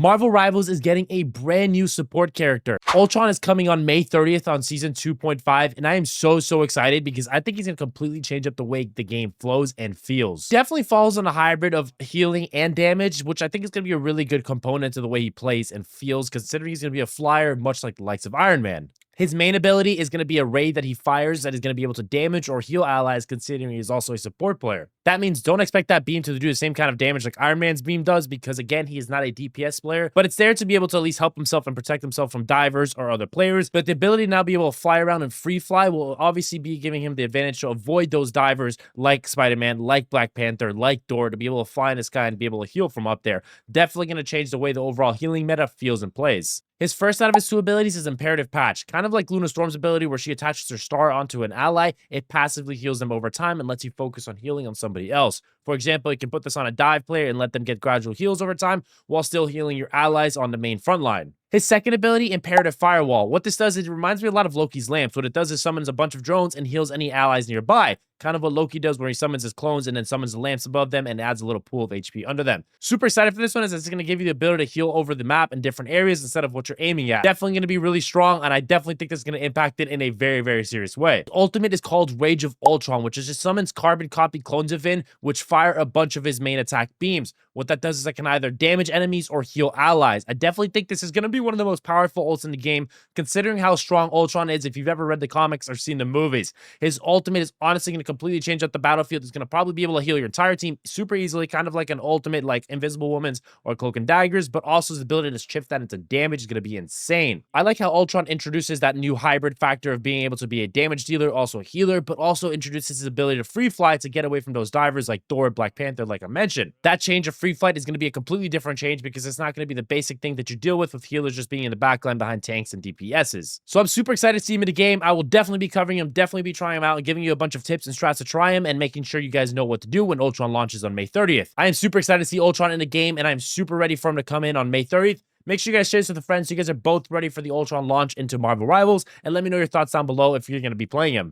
Marvel Rivals is getting a brand new support character. Ultron is coming on May 30th on season 2.5, and I am so excited because I think he's going to completely change up the way the game flows and feels. Definitely falls on a hybrid of healing and damage, which I think is going to be a really good component to the way he plays and feels, considering he's going to be a flyer, much like the likes of Iron Man. His main ability is going to be a ray that he fires that is going to be able to damage or heal allies, considering he's also a support player. That means don't expect that beam to do the same kind of damage like Iron Man's beam does, because again, he is not a DPS player, but it's there to be able to at least help himself and protect himself from divers or other players. But the ability to now be able to fly around and free fly will obviously be giving him the advantage to avoid those divers like Spider-Man, like Black Panther, like Thor, to be able to fly in the sky and be able to heal from up there. Definitely going to change the way the overall healing meta feels and plays. His first out of his two abilities is Imperative Patch, kind of like Luna Storm's ability where she attaches her star onto an ally. It passively heals them over time and lets you focus on healing on somebody else. For example, you can put this on a dive player and let them get gradual heals over time while still healing your allies on the main front line. His second ability, Imperative Firewall. What this does is it reminds me a lot of Loki's lamps. What it does is summons a bunch of drones and heals any allies nearby. Kind of what Loki does where he summons his clones and then summons the lamps above them and adds a little pool of HP under them. Super excited for this one as it's going to give you the ability to heal over the map in different areas instead of what you're aiming at. Definitely going to be really strong, and I definitely think this is going to impact it in a very serious way. The ultimate is called Rage of Ultron, which is just summons carbon copy clones of him, which fire a bunch of his main attack beams. What that does is it can either damage enemies or heal allies. I definitely think this is going to be one of the most powerful ults in the game, considering how strong Ultron is if you've ever read the comics or seen the movies. His ultimate is honestly going to completely change up the battlefield. It's going to probably be able to heal your entire team super easily, kind of like an ultimate like Invisible Woman's or Cloak and Daggers, but also his ability to shift that into damage is going to be insane. I like how Ultron introduces that new hybrid factor of being able to be a damage dealer, also a healer, but also introduces his ability to free fly to get away from those divers like Thor, Black Panther, like I mentioned. That change of free flight is going to be a completely different change because it's not going to be the basic thing that you deal with healers just being in the backline behind tanks and DPSs. So I'm super excited to see him in the game. I will definitely be covering him, definitely be trying him out and giving you a bunch of tips and strats to try him and making sure you guys know what to do when Ultron launches on May 30th. I am super excited to see Ultron in the game, and I'm super ready for him to come in on May 30th. Make sure you guys share this with a friend so you guys are both ready for the Ultron launch into Marvel Rivals, and let me know your thoughts down below if you're going to be playing him.